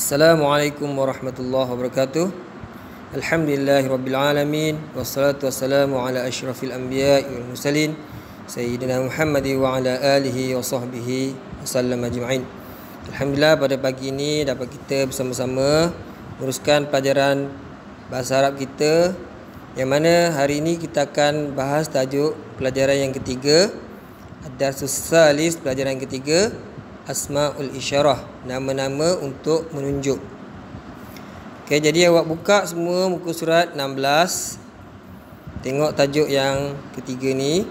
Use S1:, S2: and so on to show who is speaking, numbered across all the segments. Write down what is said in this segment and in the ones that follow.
S1: Assalamualaikum warahmatullahi wabarakatuh. Alhamdulillahirabbil alamin wassalatu wassalamu ala asyrafil anbiya'i wal mursalin sayyidina Muhammad wa ala alihi wa sahbihi wasallam ajma'in. Alhamdulillah, pada pagi ini dapat kita bersama-sama meneruskan pelajaran bahasa Arab kita, yang mana hari ini kita akan bahas tajuk pelajaran yang ketiga, ad-darsus salis, pelajaran yang ketiga, Asma'ul Isyarah, nama-nama untuk menunjuk. Okey, jadi awak buka semua muka surat 16. Tengok tajuk yang ketiga ni.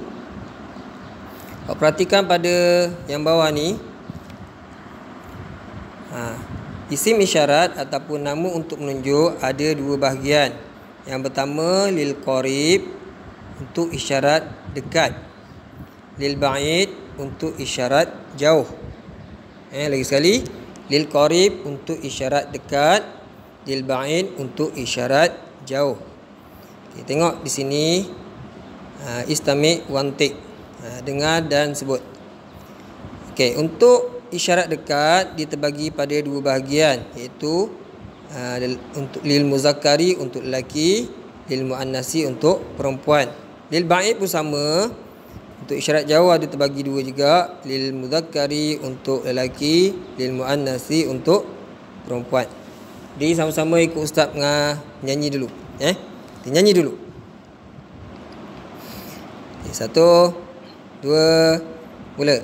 S1: Awak perhatikan pada yang bawah ni. Isim isyarat ataupun nama untuk menunjuk ada dua bahagian. Yang pertama lil qarib, untuk isyarat dekat. Lil ba'id, untuk isyarat jauh. Lagi sekali, lil qarib untuk isyarat dekat, lil ba'id untuk isyarat jauh. Okay, tengok di sini, istami' wantik, dengar dan sebut. Okey, untuk isyarat dekat dia terbagi pada dua bahagian, iaitu untuk lil muzakkari untuk lelaki, lil muannasi untuk perempuan. Lil ba'id pun sama. Untuk isyarat jauh ada terbagi dua juga, lil mudzakkari untuk lelaki, lil muannasi untuk perempuan. Jadi sama-sama ikut ustaz nyanyi dulu. Kita nyanyi dulu. Okay, 1, 2, mula.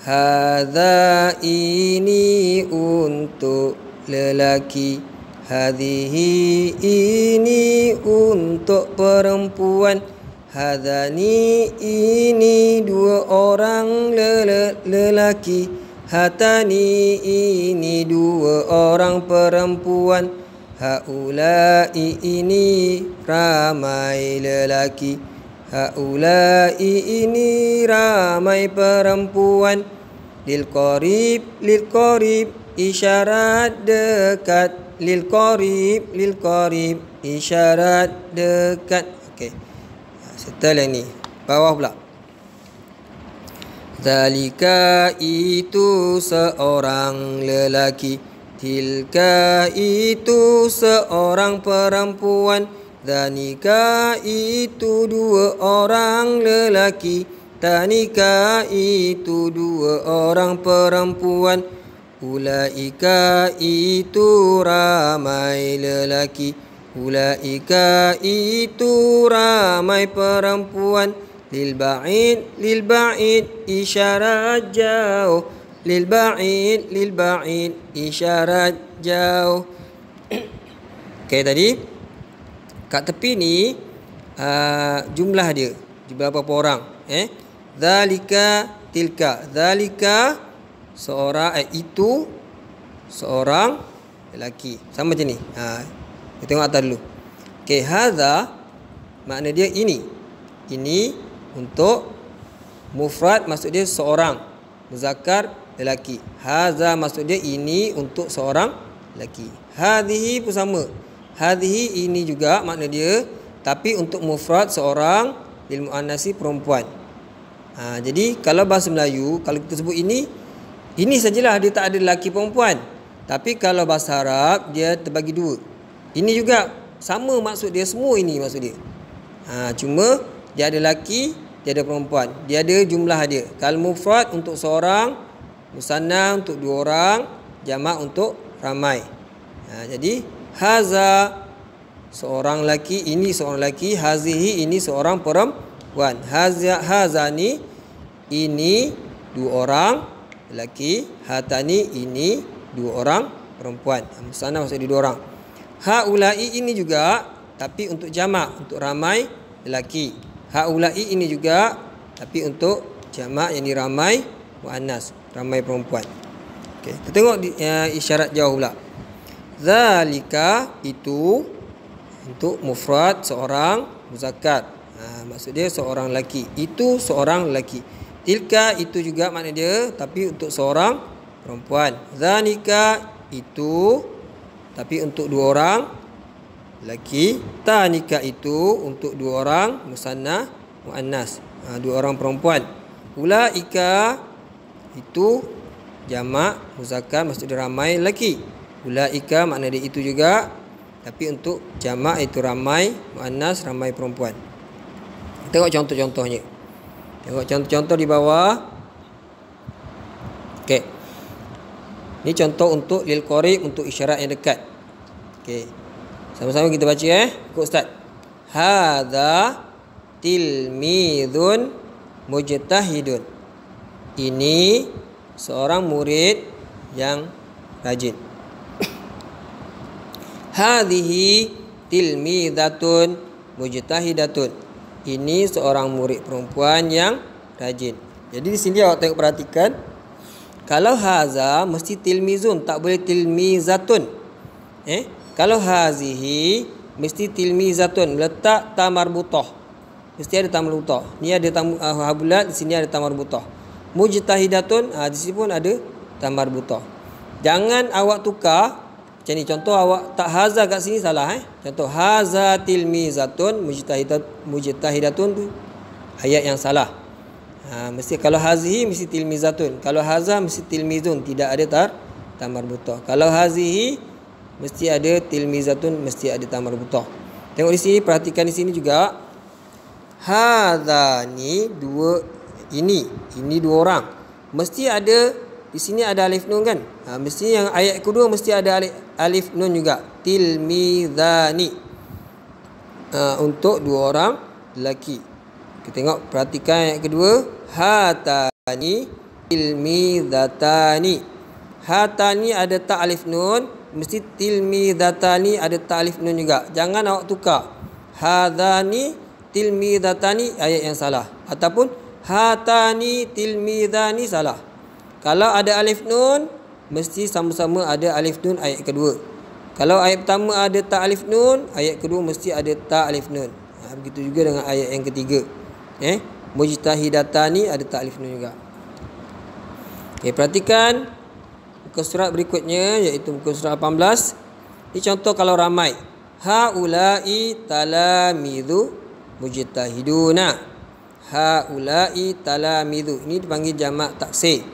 S1: Hadza, ini untuk lelaki. Hadhihi, ini untuk perempuan. Hadani, ini dua orang lelaki. Hatani, ini dua orang perempuan. Haulai, ini ramai lelaki. Haulai, ini ramai perempuan. Lil qarib, isyarat dekat. Lil qarib, isyarat dekat. Okey, setelah ni bawah pula. Zalika, itu seorang lelaki. Tilka, itu seorang perempuan. Zanika, itu dua orang lelaki. Tanika, itu dua orang perempuan. Ulaika, itu ramai lelaki. Ulaika, itu ramai perempuan. Lil ba'id, isyarat jauh. Lil ba'id, isyarat jauh. Okey, tadi kat tepi ni jumlah dia, jumlah berapa orang? Zalika, tilka. Zalika seorang, itu seorang lelaki. Sama macam ni. Kita tengok atas dulu. Okey, hadza makna dia ini. Ini untuk mufrad, maksud dia seorang, muzakkar lelaki. Hadza maksud dia ini untuk seorang lelaki. Hadhihi pun sama. Hadhihi ini juga makna dia, tapi untuk mufrad seorang, lil muannasi perempuan. Jadi kalau bahasa Melayu, kalau kita sebut ini sajalah, dia tak ada lelaki perempuan. Tapi kalau bahasa Arab dia terbagi dua. Ini juga sama maksud dia, semua ini maksud dia. Cuma dia ada lelaki, dia ada perempuan. Dia ada jumlah dia. Kalau mufrad untuk seorang, musanna untuk dua orang, jamak untuk ramai. Jadi haza seorang lelaki, ini seorang lelaki. Hazihi, ini seorang perempuan. Hazani, ini dua orang lelaki. Hatani, ini dua orang perempuan. Musanna maksud dia dua orang. Haulai, ini juga, tapi untuk jamak, untuk ramai lelaki. Haulai, ini juga, tapi untuk jamak, yang ini ramai muannas, ramai perempuan. Okey, kita tengok isyarat jauh pula. Zalika, itu untuk mufrad seorang muzakkar. Maksud dia seorang lelaki. Itu seorang lelaki. Tilka, itu juga makna dia, tapi untuk seorang perempuan. Zanika, itu tapi untuk dua orang lelaki. Tanika, itu untuk dua orang musanna muannas, dua orang perempuan. Ulaika, itu jamak muzakkar, maksud dia ramai lelaki. Ulaika makna dia itu juga, tapi untuk jamak itu ramai, muannas ramai perempuan. Tengok contoh-contohnya. Tengok contoh-contoh di bawah. Okey. Ini contoh untuk lil qarib, untuk isyarat yang dekat. Okey. Sama-sama kita baca ikut ustaz. Hadza tilmidun mujtahidun. Ini seorang murid yang rajin. Hadhihi tilmidatun mujtahidatun. Ini seorang murid perempuan yang rajin. Jadi di sini awak tengok perhatikan. Kalau haza mesti tilmizun, tak boleh tilmizatun. Kalau hazihi mesti tilmizatun, letak ta marbutah. Mesti ada ta marbutah. Ni ada ta habulat, di sini ada ta marbutah. Mujtahidatun, di sini pun ada ta marbutah. Jangan awak tukar. Macam ni contoh, awak tak haza kat sini salah. Contoh haza tilmizatun mujtahidatun tu ayat yang salah. Mesti kalau hazihi mesti tilmizatun, kalau haza mesti tilmizun, tidak ada ta marbutah. Kalau hazihi mesti ada tilmizatun, mesti ada ta marbutah. Tengok di sini, perhatikan di sini juga. Hadza ni dua, ini dua orang. Mesti ada di sini ada alif nun kan? Mesti yang ayat kedua mesti ada alif nun juga. Tilmizani. Untuk dua orang lelaki. Kita tengok, perhatikan ayat kedua. Hatani tilmizatani. Hatani ada ta alif nun, mesti tilmizatani ada ta alif nun juga. Jangan awak tukar. Hadzani tilmizatani ayat yang salah, ataupun hatani tilmizani salah. Kalau ada alif nun, mesti sama-sama ada alif nun ayat kedua. Kalau ayat pertama ada ta alif nun, ayat kedua mesti ada ta alif nun. Begitu juga dengan ayat yang ketiga. Mujtahidatani ada ta alif nun juga. Okay, perhatikan muka surat berikutnya, iaitu muka surat 18. Ini contoh kalau ramai. Haula'i talamidu mujtahiduna. Haula'i talamidu. Ini dipanggil jamak taksir.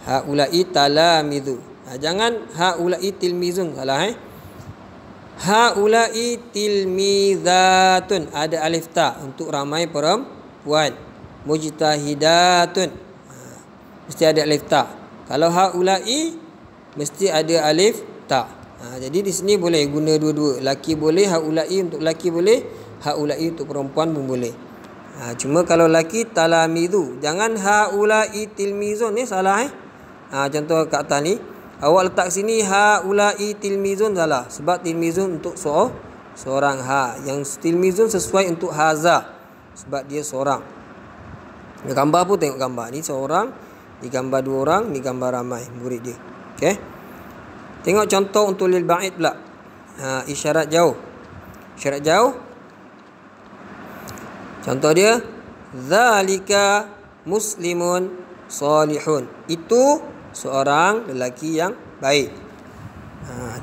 S1: Haula'i talamidu. Jangan haula'i tilmizun, salah. Haula'i tilmizatun, ada alif ta untuk ramai perempuan. Mujtahidatun, mesti ada alif ta. Kalau haula'i mesti ada alif ta. Jadi di sini boleh guna dua-dua. Laki boleh, haula'i untuk laki boleh, haula'i untuk perempuan pun boleh. Cuma kalau laki talamidu, jangan haula'i tilmizun, ni salah. Contoh kat atas ni, awak letak sini haula'i tilmizun, salah. Sebab tilmizun untuk seorang. Yang tilmizun sesuai untuk haza, sebab dia seorang. Gambar pun tengok gambar ni seorang, ni gambar dua orang, ni gambar ramai murid dia. Okey. Tengok contoh untuk lil ba'id pula. Isyarat jauh. Isyarat jauh. Contoh dia, zalika muslimun salihun. Itu seorang lelaki yang baik.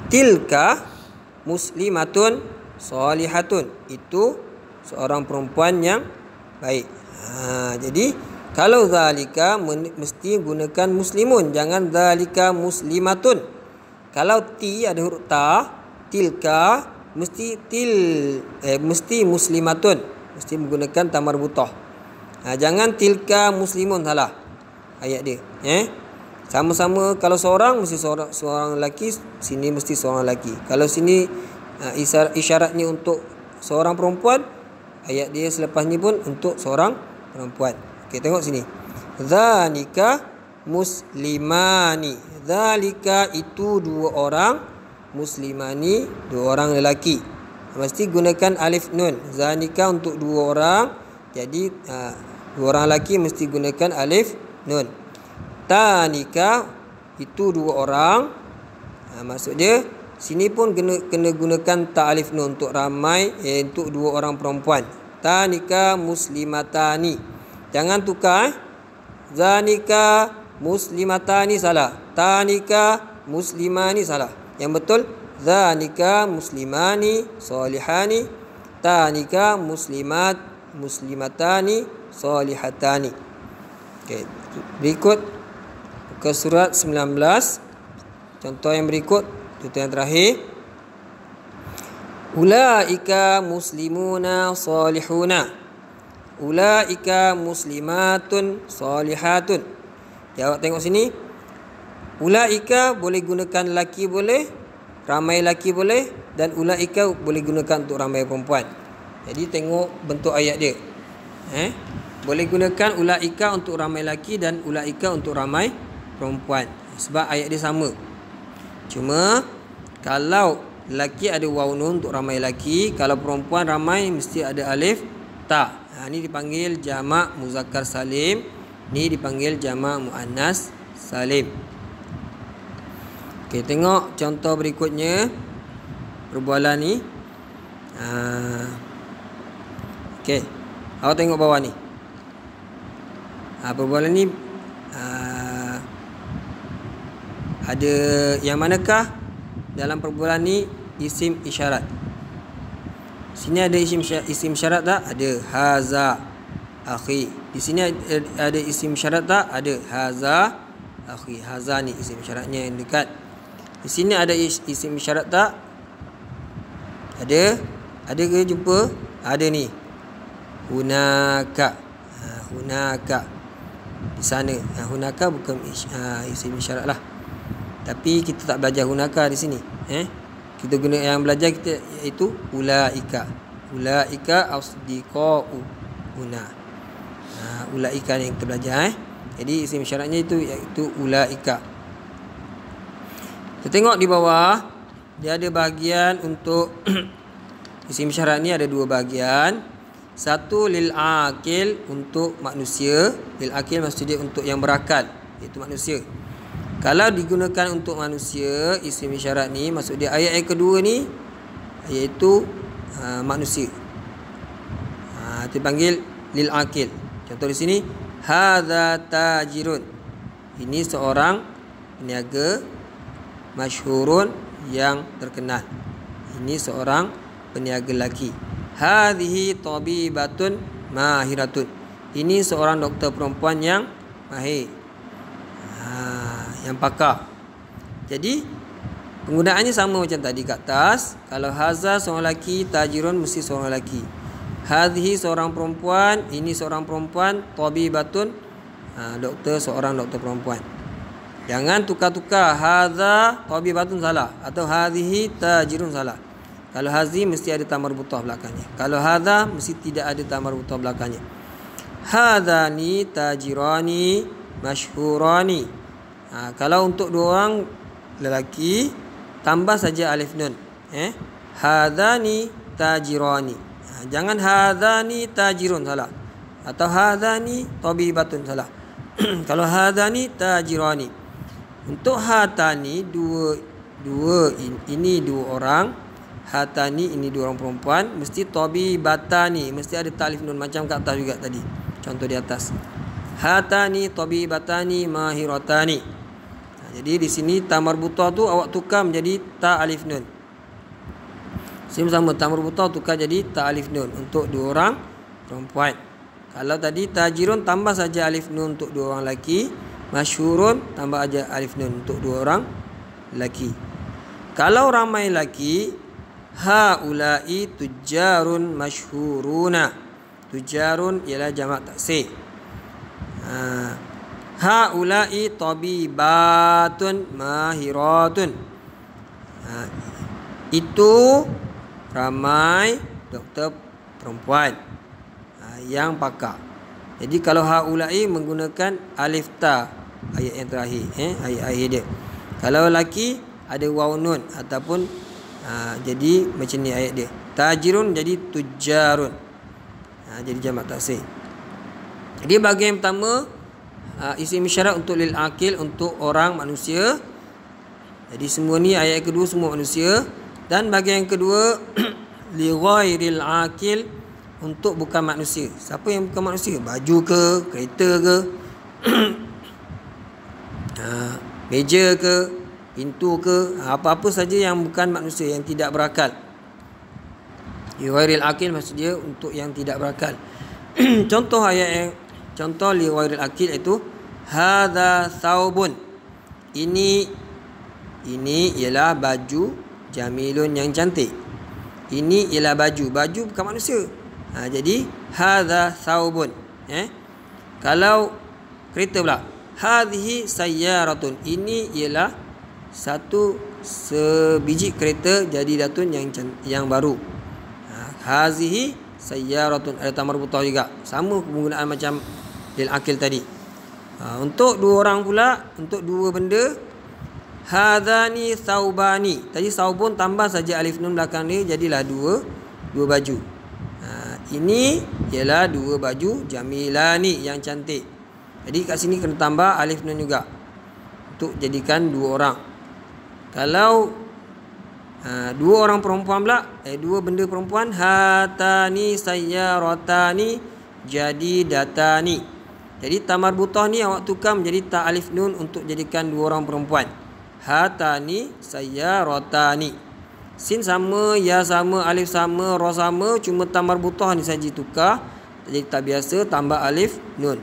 S1: Tilka muslimatun salihatun. Itu seorang perempuan yang baik. Jadi kalau zalika mesti gunakan muslimun, jangan zalika muslimatun. Kalau ti ada huruf ta, tilka mesti mesti muslimatun, mesti menggunakan ta marbutah. Jangan tilka muslimun, salah ayat dia. Sama-sama, kalau seorang mesti seorang lelaki, sini mesti seorang lelaki. Kalau sini isyaratnya untuk seorang perempuan, ayat dia selepas ni pun untuk seorang perempuan. Okey, tengok sini. Zalika muslimani. Zalika itu dua orang, muslimani dua orang lelaki. Mesti gunakan alif nun. Zalika untuk dua orang, jadi dua orang lelaki mesti gunakan alif nun. Tanika itu dua orang. Maksud dia sini pun kena gunakan ta alif nun untuk ramai, untuk dua orang perempuan. Tanika muslimatani. Jangan tukar. Zanika muslimatani salah. Tanika muslimani salah. Yang betul zanika muslimani salihani. Tanika muslimatani salihatani. Okey, berikut ke surat 19. Contoh yang berikut, Contoh yang terakhir. Ulaika muslimuna salihuna. Ulaika muslimatun salihatun. Jawab tengok sini. Ulaika boleh gunakan laki boleh, ramai laki boleh, dan ulaika boleh gunakan untuk ramai perempuan. Jadi tengok bentuk ayat dia. Boleh gunakan ulaika untuk ramai laki dan ulaika untuk ramai perempuan. Sebab ayat dia sama. Cuma kalau laki ada waw nun untuk ramai laki, kalau perempuan ramai mesti ada alif ta. Ini dipanggil jamak muzakkar salim, ni dipanggil jamak muannas salim. Okey, tengok contoh berikutnya perbualan ni. Okey, awak tengok bawah ni. Perbualan ni ada yang manakah dalam perbualan ni isim isyarat? Sini ada isim syarat tak? Ada. Haza akhi. Di sini ada isim syarat tak? Ada. Haza akhi. Haza ni isim syaratnya yang dekat. Di sini ada isim syarat tak? Ada. Ada ke jumpa? Ada ni. Hunaka. Hunaka. Di sana. Hunaka bukan isim syarat lah. Tapi kita tak belajar hunaka di sini. Kita guna yang belajar kita iaitu ulaika. Ulaika asdiqau huna. Ulaika yang kita belajar. Jadi isim syaratnya itu iaitu ulaika. Kita tengok di bawah, dia ada bahagian untuk isim syarat ni ada dua bahagian. Satu lil akil, untuk manusia. Lil akil maksud dia untuk yang berakal, iaitu manusia. Kalau digunakan untuk manusia, isim isyarat ni maksud dia ayat yang kedua ni iaitu manusia. Dipanggil lil akil. Contoh di sini, hadza tajirun. Ini seorang peniaga masyhurun yang terkenal. Ini seorang peniaga lelaki. Hadhihi tabibatun mahiratun. Ini seorang doktor perempuan yang mahir, yang pakar. Jadi penggunaannya sama macam tadi kat atas. Kalau haza seorang lelaki, tajirun mesti seorang lelaki. Hadhihi seorang perempuan, ini seorang perempuan, tabibatun doktor, seorang doktor perempuan. Jangan tukar-tukar. Haza tabibatun salah, atau hadhihi tajirun salah. Kalau hazi mesti ada ta marbutah belakangnya. Kalau hadza mesti tidak ada ta marbutah belakangnya. Hadzani tajirani masyhurani. Kalau untuk dua orang lelaki tambah saja alif nun. Hadzani tajirani. Jangan hadzani tajirun salah, atau hadzani tabibatun salah. Kalau hadzani tajirani. Untuk hatani dua ini dua orang. Hatani ini dua orang perempuan, mesti tabibatani, mesti ada ta alif nun macam kat atas juga tadi. Contoh di atas. Hatani tabibatani mahiratani. Jadi di sini ta marbutah tu awak tukar menjadi ta alif nun. Sini sama, ta marbutah tukar jadi ta alif nun untuk dua orang perempuan. Kalau tadi tajirun tambah saja alif nun untuk dua orang lelaki, masyhurun tambah aja alif nun untuk dua orang lelaki. Kalau ramai lelaki, haulai tujarun masyhuruna. Tujarun ialah jamak taksir. Haulai tabibatun mahiratun. Itu ramai doktor perempuan yang pakar. Jadi kalau haulai menggunakan alif ta, ayat yang terakhir, ayat akhir dia. Kalau lelaki ada waw nun ataupun jadi macam ni ayat dia. Tajirun jadi tujarun. Jadi jamak taksir. Jadi bahagian pertama isim isyarat untuk lil akil, untuk orang manusia. Jadi semua ni ayat kedua semua manusia. Dan bahagian kedua li ghairil akil, untuk bukan manusia. Siapa yang bukan manusia? Baju ke, kereta ke, meja ke, pintu ke, apa-apa saja yang bukan manusia, yang tidak berakal. Li ghairil akil maksud dia untuk yang tidak berakal. Contoh ayat yang contoh li ghairil akil itu hadza saubun. Ini Ini ialah baju jamilun yang cantik. Ini ialah baju. Baju bukan manusia. Jadi hadza thawbun. Kalau kereta pula, hadhihi sayyaratun. Ini ialah sebiji kereta jadi datun yang baru. Hazihi sayyaratun, ada tamar butah juga. Sama penggunaan macam lil akil tadi. Untuk dua orang pula, untuk dua benda, hadzani thawbani. Tadi saubun tambah saja alif nun belakang dia, jadilah dua baju. Ini ialah dua baju jamilani yang cantik. Jadi kat sini kena tambah alif nun juga untuk jadikan dua orang. Kalau dua orang perempuan pula, dua benda perempuan, hatani sayyaratani jadidatani. Jadi tamar butah ni awak tukar menjadi ta alif nun untuk jadikan dua orang perempuan. Hatani sayyaratani. Sin sama, ya sama, alif sama, ra sama, cuma tamar butah ni saja tukar. Jadi tak biasa tambah alif nun.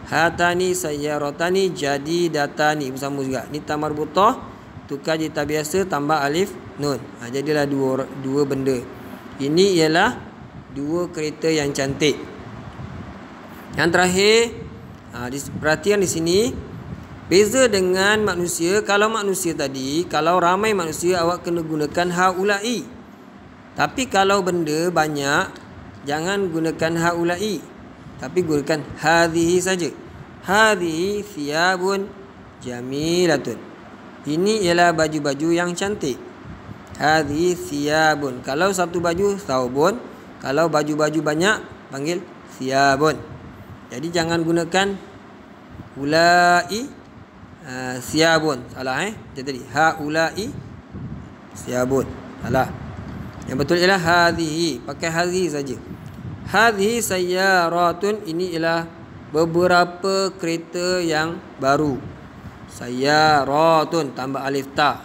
S1: Hatani sayyaratani jadidatani bersama juga. Ni tamar butah tukar jadi tak biasa tambah alif nun. Jadilah dua benda. Ini ialah dua kereta yang cantik. Yang terakhir, perhatian di sini, beza dengan manusia. Kalau manusia tadi, kalau ramai manusia, awak kena gunakan haulai. Tapi kalau benda banyak, jangan gunakan haulai, tapi gunakan hadhihi saja. Hadhihi thiyabun jamilatun. Ini ialah baju-baju yang cantik. Hadhihi thiyabun. Kalau satu baju, thawbun. Kalau baju-baju banyak, panggil thiyabun. Jadi jangan gunakan ulai thiyabun. Salah Jadi haulai thiyabun. Salah. Yang betul ialah hadhihi. Pakai hadhihi saja. Hadhihi sayyaratun. Ini ialah beberapa kereta yang baru. Sayyaratun tambah alif ta.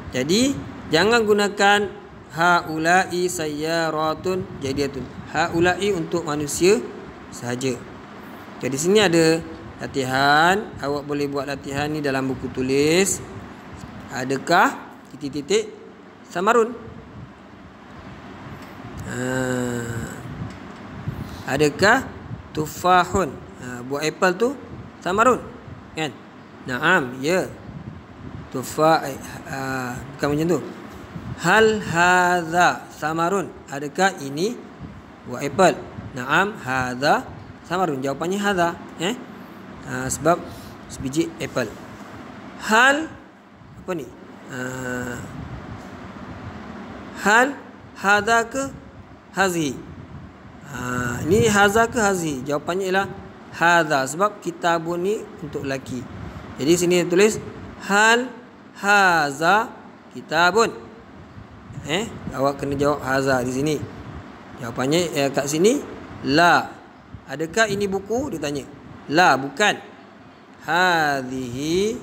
S1: Jadi jangan gunakan haulai sayyaratun jadiatun. Haulai untuk manusia sahaja. Jadi sini ada latihan. Awak boleh buat latihan ni dalam buku tulis. Adakah titik-titik samarun? Adakah tufahun? Buat apple tu samarun, kan? Naam, ya. Tufah bukan macam tu. Hal hadza samarun? Adakah ini buat apple? Naam, hadza samarun. Jawapannya hadza, sebab sebiji apple. Hal apa ni? Hal hadza ke hazi? Ini hadza ke hazi? Jawapannya ialah hadza, sebab kitabun ni untuk lelaki. Jadi sini tulis hal hadza kitabun. Awak kena jawab hadza di sini. Jawapannya kat sini la. Adakah ini buku? Dia tanya. La, bukan. Hadhihi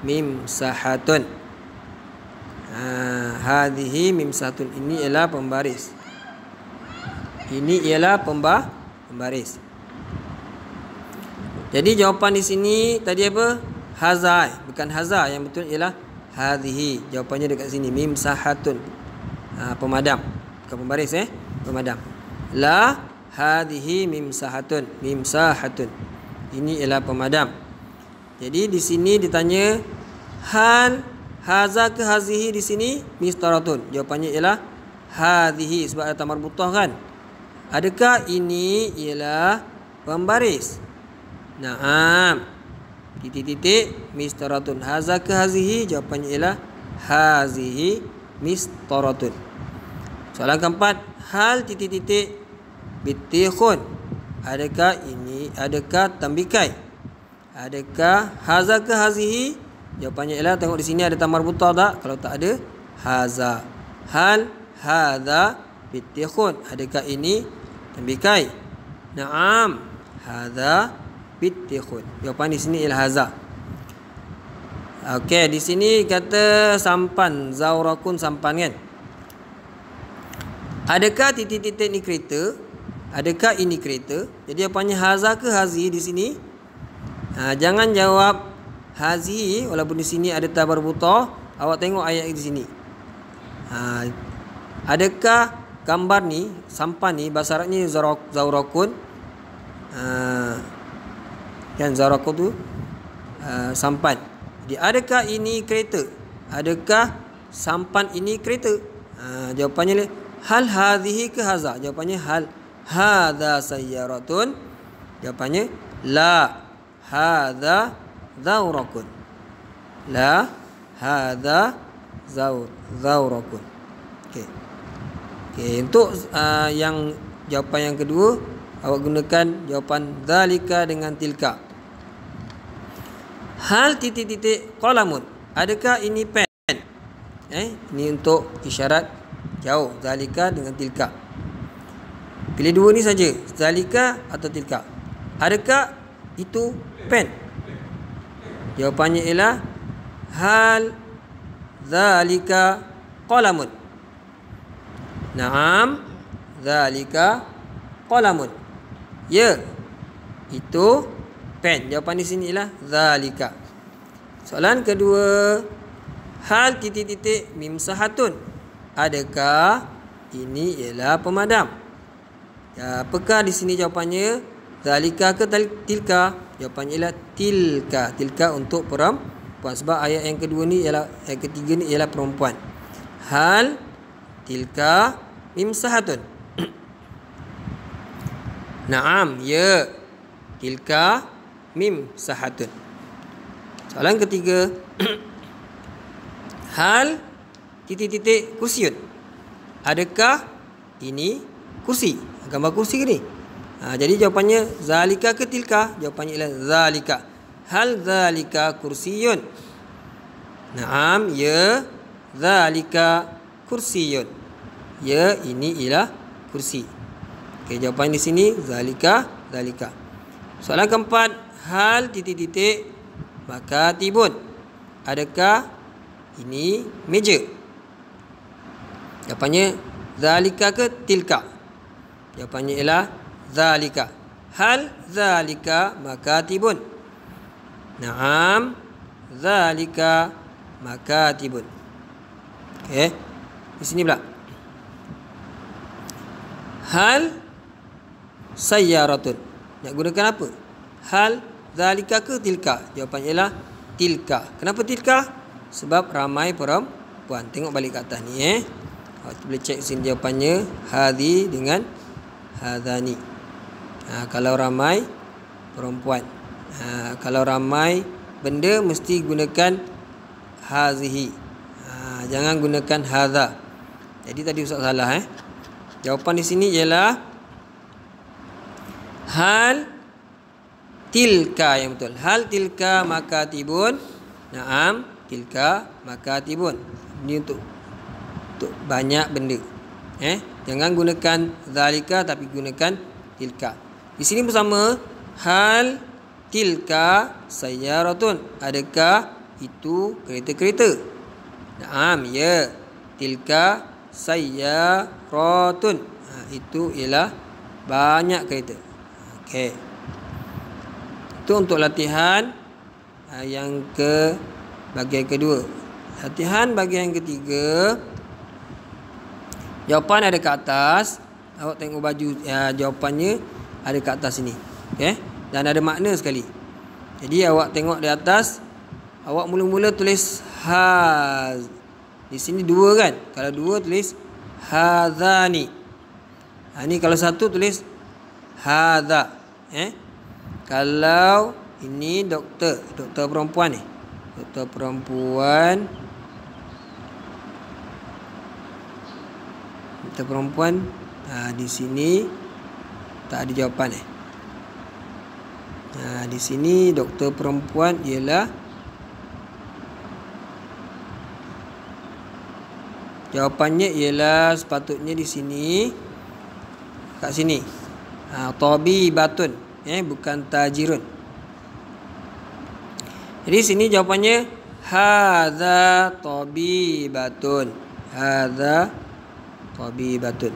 S1: mimsahatun. Hadhihi mimsahatun. Ini ialah pembaris. Ini ialah pembaris. Jadi jawapan di sini tadi apa? Haza. Bukan haza. Yang betul ialah hadhihi. Jawapannya dekat sini. Mimsahatun. Pemadam. Bukan pembaris. Pemadam. La hadhihi mimsahatun. Mimsahatun. Ini ialah pemadam. Jadi di sini ditanya hal haza ke hazihi, di sini mistaratun. Jawapannya ialah hadhihi, sebab ada tamar butah kan. Adakah ini ialah pembaris? Naam. Titik-titik mistaratun. Haza ke hazihi? Jawapannya ialah hazihi mistaratun. Soalan keempat, hal titik-titik bitikhun. Adakah ini, adakah tambikai? Adakah haza ke hazihi? Jawapannya ialah, tengok di sini ada tamar butah tak? Kalau tak ada, haza. Hal hadza bitikhun. Adakah ini tambikai? Naam, hadza bitikhun. Jawapan di sini ialah haza. Okey, di sini kata sampan, zaurakun sampan kan? Adakah titik-titik ni kereta? Adakah ini kereta? Jadi jawapannya haza ke hazi di sini? Jangan jawab hazihi, walaupun di sini ada ta marbutah, awak tengok ayat di sini. Adakah gambar ni, sampan ni bahasa Arabnya zawrakun. Kan zawrakun tu sampan. Jadi adakah ini kereta? Adakah sampan ini kereta? Jawapannya hal hadhihi ke haza? Jawapannya hal hadza sayyaratun. Jawapannya la hadza zawrakun. La hadza zawrakun. Okey. Untuk yang jawapan yang kedua, awak gunakan jawapan zalika dengan tilka. Hal titik-titik qalamun. Adakah ini pen? Ini untuk isyarat jauh. Zalika dengan tilka. Pilih dua ni saja. Zalika atau tilka. Adakah itu pen? Jawapannya ialah hal zalika qalamun. Naam, zalika qalamun. Ya, itu pen. Jawapan di sini ialah zalika. Soalan kedua, hal titik-titik mimsahatun. Adakah ini ialah pemadam? Apakah di sini jawapannya? Zalika ke tilka? Jawapannya ialah tilka. Tilka untuk perempuan. Sebab ayat yang kedua ni ialah, ayat ketiga ni ialah perempuan. Hal tilka mimsahatun. Naam, ya, tilka mimsahatun. Soalan ketiga, hal titik-titik kursiun. Adakah ini kursi? Gambar kursi ke ni? Jadi jawapannya zalika ke tilka? Jawapannya ialah zalika. Hal zalika kursiyun? Naam, ya, zalika kursiyun. Ya, ini ialah kursi. Okey, jawapan di sini zalika, zalika. Soalan keempat, hal titik-titik makatibun. Adakah ini meja? Jawapannya zalika ke tilka? Jawapannya ialah zalika. Hal zalika makatibun? Naam, zalika makatibun. Okey. Di sini pula. Hal sayyaratun. Nak gunakan apa? Hal zalika ke tilka? Jawapannya ialah tilka. Kenapa tilka? Sebab ramai perempuan. Tengok balik ke atas ni Awak boleh cek sini jawapannya hadhi dengan hadhani. Kalau ramai perempuan. Kalau ramai benda mesti gunakan hazihi. Jangan gunakan hadha. Jadi tadi Ustaz salah Jawapan di sini ialah hal tilka yang betul. Hal tilka makatibun. Naam, tilka makatibun. Ini untuk banyak benda. Jangan gunakan zalika tapi gunakan tilka. Di sini bersama hal tilka sayyaratun. Adakah itu kereta-kereta? Naam, ya. Tilka sayyaratun. Itu ialah banyak kereta. Okey. Itu untuk latihan yang ke bahagian kedua. Latihan bahagian ketiga. Jawapan ada ke atas. Awak tengok baju jawapannya ada ke atas sini. Okey. Dan ada makna sekali. Jadi awak tengok di atas. Awak mula-mula tulis haz. Di sini dua kan? Kalau dua tulis hadzani. Ini kalau satu tulis hadza. Kalau ini doktor perempuan ni. Doktor perempuan. Doktor perempuan di sini tak ada jawapan di sini doktor perempuan ialah jawapannya ialah sepatutnya di sini kat sini. Tabibatun bukan tajirun. Jadi sini jawapannya hadza tabibatun. Hadza tabibatun.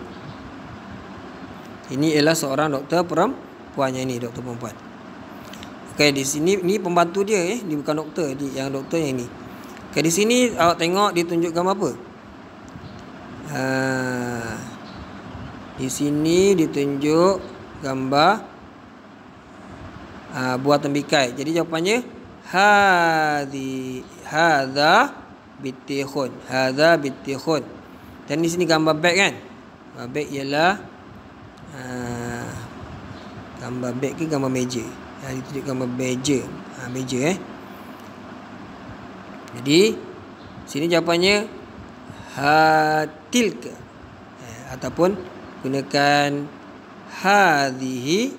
S1: Ini ialah seorang doktor perempuan yang ini, doktor perempuan. Okey, di sini ni pembantu dia ni bukan doktor, yang doktor yang ni. Okey, di sini awak tengok dia tunjuk gambar apa? Di sini ditunjuk gambar buah tembikai. Jadi jawapannya hadza bitikhun. Hadza bitikhun. Dan di sini gambar beg kan? Beg ialah gambar beg ke gambar meja? Ditunjuk gambar meja. Meja Jadi sini jawapannya tilka, ataupun gunakan hadhihi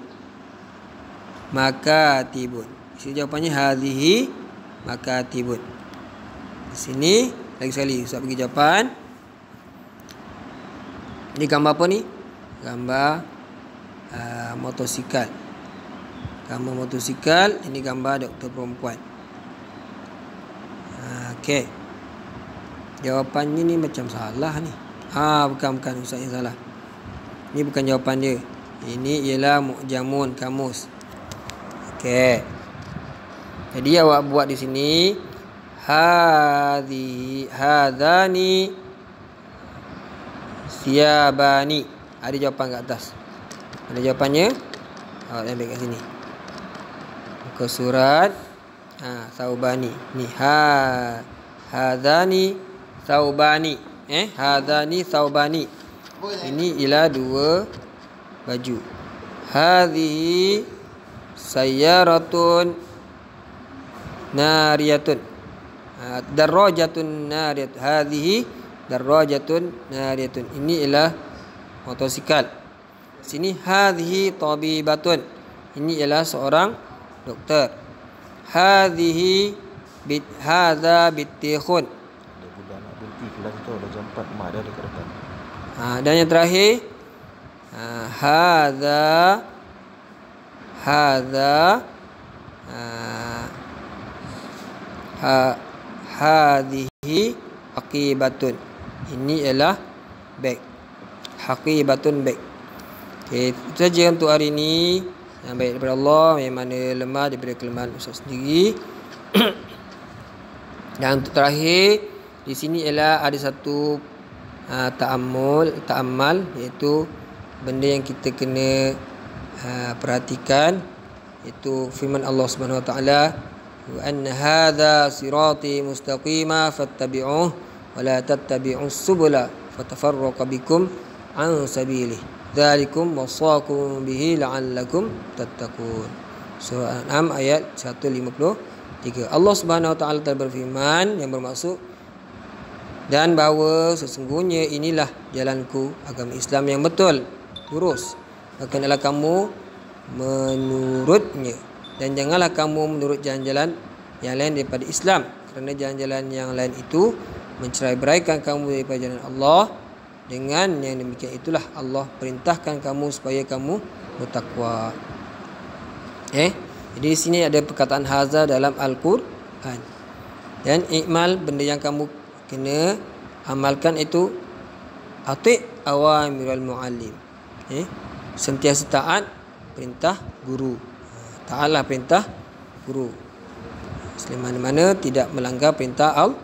S1: makatibun. Sini jawapannya hadhihi makatibun. Di sini lagi sekali Ustaz bagi jawapan. Ini gambar apa ni? Gambar motosikal. Gambar motosikal. Ini gambar doktor perempuan. Okey. Jawapannya ni macam salah ni. Bukan Ustaz yang salah. Ini bukan jawapan dia. Ini ialah Mu'jamun Kamus. Okey. Jadi awak buat di sini hadzani siyabani. Ada jawapan kat atas. Ada jawapannya. Awak ambil kat sini. Muka surat Saubani. Ni hadzani saubani. Hadzani saubani. Ini ialah dua baju. Hadhihi sayyaratun nariyatun. Darajatun nariyatun. Hadhihi darajatun nariyatun. Ini ialah motosikal. Sini hadhihi tabibatun. Ini ialah seorang doktor. Hadhihi hadza bitikhun.
S2: Dah nak berhenti kelas tu dah jam 4 mak dah dekat depan.
S1: Dan yang terakhir hadhihi haqibatun. Ini ialah beg. Haqibatun beg. Okey, itu saja untuk hari ini. Yang baik daripada Allah, yang mana lemah daripada kelemahan Ustaz sendiri. Dan untuk terakhir di sini ialah ada satu ta'ammal, iaitu benda yang kita kena perhatikan, iaitu firman Allah Subhanahu Wa Taala, wa anna hadza sirati mustaqima fattabi'uhu wa la tattabi'us subula fatafarraqa bikum an sabilihi dzalikum wasaqum bihi la'allakum tattaqun. Surah Al-An'am ayat 153. Allah Subhanahu Wa Taala telah berfirman yang bermaksud, dan bahawa sesungguhnya inilah jalanku, agama Islam yang betul, lurus. Maka hendaklah kamu menurutnya, dan janganlah kamu menurut jalan-jalan yang lain daripada Islam, kerana jalan-jalan yang lain itu mencerai-beraikan kamu daripada jalan Allah. Dengan yang demikian itulah Allah perintahkan kamu supaya kamu bertakwa. Jadi di sini ada perkataan hadza dalam Al-Quran. Dan ikmal, benda yang kamu kena amalkan itu ati' awamirul muallim. Sentiasa taat perintah guru. Taatlah perintah guru. Selama mana tidak melanggar perintah Allah.